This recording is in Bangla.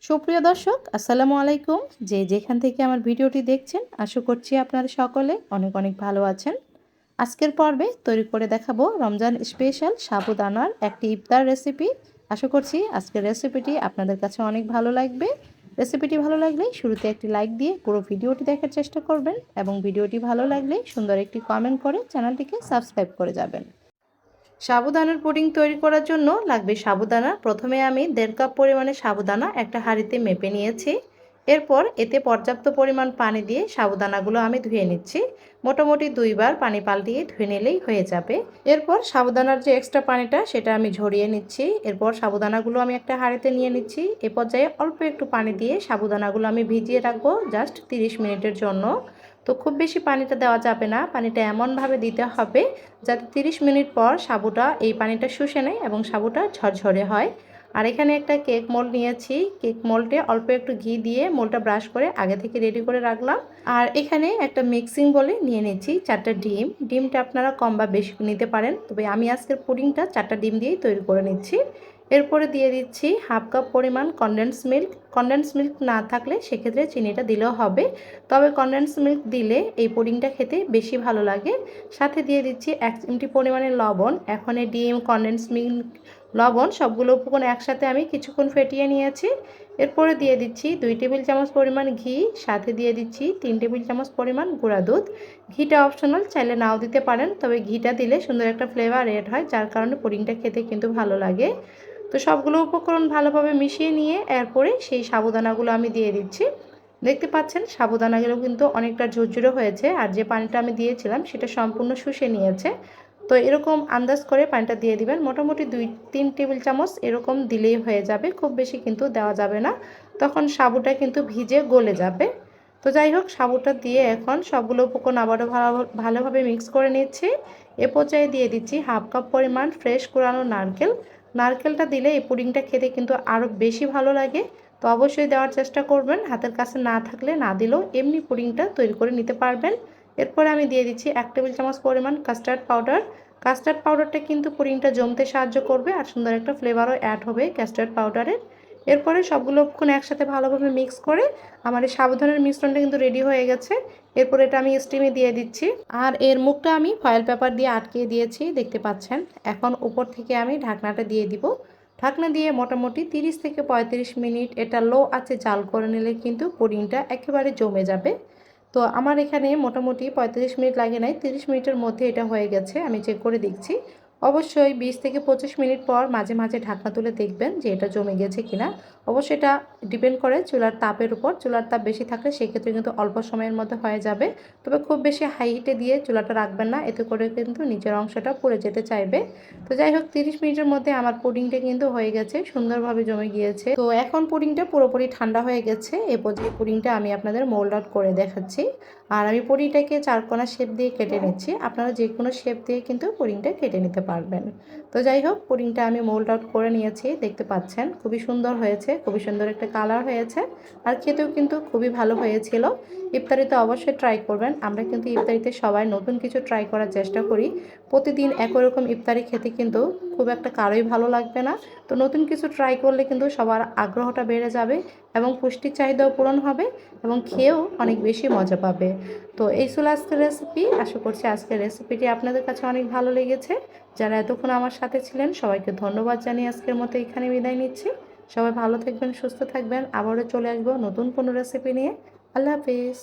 সুপ্রিয় দর্শক, আসসালামু আলাইকুম। যেখান থেকে আমার ভিডিওটি দেখছেন, আশা করছি আপনারা সকলে অনেক অনেক ভালো আছেন। আজকের পর্বে তৈরি করে দেখাবো রমজান স্পেশাল সাবুদানার একটি ইফতার রেসিপি। আশা করছি আজকের রেসিপিটি আপনাদের কাছে অনেক ভালো লাগবে। রেসিপিটি ভালো লাগলে শুরুতে একটি লাইক দিয়ে পুরো ভিডিওটি দেখার চেষ্টা করবেন এবং ভিডিওটি ভালো লাগলে সুন্দর একটি কমেন্ট করে চ্যানেলটিকে সাবস্ক্রাইব করে যাবেন। সাবুদানার পুডিং তৈরি করার জন্য লাগবে সাবুদানা। প্রথমে আমি 1.5 কাপ পরিমাণে সাবুদানা একটা হাঁড়িতে মেপে নিয়েছি। এরপর এতে পর্যাপ্ত পরিমাণ পানি দিয়ে সাবুদানাগুলো আমি ধুয়ে নিচ্ছি। মোটামুটি 2 বার পানি পাল্টিয়ে ধুয়ে নিলেই হয়ে যাবে। এরপর সাবুদানার যে এক্সট্রা পানিটা সেটা আমি ঝরিয়ে নিচ্ছি। এরপর সাবুদানাগুলো আমি একটা হাঁড়িতে নিয়ে নিচ্ছি। এ পর্যায়ে অল্প একটু পানি দিয়ে সাবুদানাগুলো আমি ভিজিয়ে রাখবো জাস্ট 30 মিনিটের জন্য। তো খুব বেশি পানিটা দেওয়া যাবে না, পানিটা এমনভাবে দিতে হবে যাতে 30 মিনিট পর সাবুটা এই পানিটা শুষে নেয় এবং সাবুটা ঝরঝরে হয়। আর এখানে একটা কেক মোল্ড নিয়েছি। কেক মোল্ডে অল্প একটু ঘি দিয়ে মোল্ডটা ব্রাশ করে আগে থেকে রেডি করে রাখলাম। আর এখানে একটা মিক্সিং বলে নিয়ে নিচ্ছি 4টা ডিম। ডিমটা আপনারা কম বা বেশি নিতে পারেন, তবে আমি আজকের পুডিংটা 4টা ডিম দিয়েই তৈরি করে নিচ্ছি। এরপরে দিয়ে দিচ্ছি 1/2 কাপ পরিমাণ কনডেন্স মিল্ক। কনডেন্স মিল্ক না থাকলে সেক্ষেত্রে চিনিটা দিলেও হবে, তবে কনডেন্স মিল্ক দিলে এই পুডিংটা খেতে বেশি ভালো লাগে। সাথে দিয়ে দিচ্ছি 1 চিমটি পরিমাণে লবণ। এখন এই ডিম, কনডেন্স মিল্ক, লবণ সবগুলো উপকরণ একসাথে আমি কিছুক্ষণ ফেটিয়ে নিয়েছি। এরপরে দিয়ে দিচ্ছি 2 টেবিল চামচ পরিমাণ ঘি, সাথে দিয়ে দিচ্ছি 3 টেবিল চামচ পরিমাণ গুঁড়া দুধ। ঘিটা অপশনাল, চাইলে নাও দিতে পারেন, তবে ঘিটা দিলে সুন্দর একটা ফ্লেভার এড হয়, যার কারণে পুডিংটা খেতে কিন্তু ভালো লাগে। তো সবগুলো উপকরণ ভালোভাবে মিশিয়ে নিয়ে এরপরে সেই সাবুদানাগুলো আমি দিয়ে দিচ্ছি। দেখতে পাচ্ছেন সাবুদানাগুলো কিন্তু অনেকটা ঝুরঝুরে হয়েছে, আর যে পানিটা আমি দিয়েছিলাম সেটা সম্পূর্ণ শুষে নিয়েছে। তো এরকম আন্দাজ করে পানিটা দিয়ে দিবেন, মোটামুটি 2-3 টেবিল চামচ এরকম দিলেই হয়ে যাবে, খুব বেশি কিন্তু দেওয়া যাবে না, তখন সাবুটা কিন্তু ভিজে গলে যাবে। তো যাই হোক, সাবুটা দিয়ে এখন সবগুলো উপকরণ আবারও ভালোভাবে মিক্স করে নিচ্ছি। এ পর্যায়ে দিয়ে দিচ্ছি 1/2 কাপ পরিমাণ ফ্রেশ কোরানো নারকেল। নারকেলটা দিলে এই পুডিংটা খেতে কিন্তু আরও বেশি ভালো লাগে। তো অবশ্যই দেওয়ার চেষ্টা করবেন, হাতের কাছে না থাকলে না দিলেও এমনি পুডিংটা তৈরি করে নিতে পারবেন। এরপরে আমি দিয়ে দিচ্ছি 1 টেবিল চামচ পরিমাণ কাস্টার্ড পাউডার। কাস্টার্ড পাউডারটা কিন্তু পুডিংটা জমতে সাহায্য করবে আর সুন্দর একটা ফ্লেভারও অ্যাড হবে কাস্টার্ড পাউডারের। এরপরে সবগুলো উপকরণ একসাথে ভালোভাবে মিক্স করে আমার এই সাবুদানার মিশ্রণটা কিন্তু রেডি হয়ে গেছে। এরপর এটা আমি স্টিমে দিয়ে দিচ্ছি, আর এর মুখটা আমি ফয়েল পেপার দিয়ে আটকে দিয়েছি, দেখতে পাচ্ছেন। এখন উপর থেকে আমি ঢাকনাটা দিয়ে দিব। ঢাকনা দিয়ে মোটামুটি 30 থেকে 35 মিনিট এটা লো আঁচে জাল করে নিলে কিন্তু পুডিংটা একেবারে জমে যাবে। তো আমার এখানে মোটামুটি 35 মিনিট লাগে নাই, 30 মিনিটের মধ্যে এটা হয়ে গেছে। আমি চেক করে দেখছি। অবশ্যই 20 থেকে 25 মিনিট পর মাঝে মাঝে ঢাকনা তুলে দেখবেন যে এটা জমে গেছে কিনা। অবশ্যই এটা ডিপেন্ড করে চুলার তাপের উপর। চুলার তাপ বেশি থাকলে সেক্ষেত্রে কিন্তু অল্প সময়ের মধ্যে হয়ে যাবে, তবে খুব বেশি হাই হিটে দিয়ে চুলাটা রাখবেন না, এতে করে কিন্তু নিচের অংশটা পুড়ে যেতে চাইবে। তো যাই হোক, 30 মিনিটের মধ্যে আমার পুডিংটা কিন্তু হয়ে গেছে, সুন্দরভাবে জমে গিয়েছে। তো এখন পুডিংটা পুরোপুরি ঠান্ডা হয়ে গেছে। এই পর্যায়ে পুডিংটা আমি আপনাদের মোল্ড আউট করে দেখাচ্ছি। আর আমি পুডিংটাকে চারকোনা শেপ দিয়ে কেটে নিচ্ছি। আপনারা যে কোনো শেপ দিয়ে কিন্তু পুডিংটা কেটে নিতে পারবেন। তো যাই হোক, পুডিংটা আমি মোল্ড আউট করে নিয়েছি, দেখতে পাচ্ছেন খুবই সুন্দর হয়েছে, খুবই সুন্দর একটা কালার হয়েছে, আর খেতেও কিন্তু খুবই ভালো হয়েছিল। ইফতারিতে অবশ্যই ট্রাই করবেন। আমরা কিন্তু ইফতারিতে সবাই নতুন কিছু ট্রাই করার চেষ্টা করি। প্রতিদিন একই রকম ইফতারি খেতে কিন্তু খুব একটা কারোই ভালো লাগবে না। তো নতুন কিছু ট্রাই করলে কিন্তু সবার আগ্রহটা বেড়ে যাবে এবং পুষ্টির চাহিদাও পূরণ হবে এবং খেয়েও অনেক বেশি মজা পাবে। তো এই ছিল আজকের রেসিপি। আশা করছি আজকের রেসিপিটি আপনাদের কাছে অনেক ভালো লেগেছে। যারা এতক্ষণ আমার সাথে ছিলেন সবাইকে ধন্যবাদ জানিয়ে আজকের মতো এখানে বিদায় নিচ্ছি। সবাই ভালো থাকবেন, সুস্থ থাকবেন। আবারও চলে আসবো নতুন কোনো রেসিপি নিয়ে। আল্লাহ হাফিজ।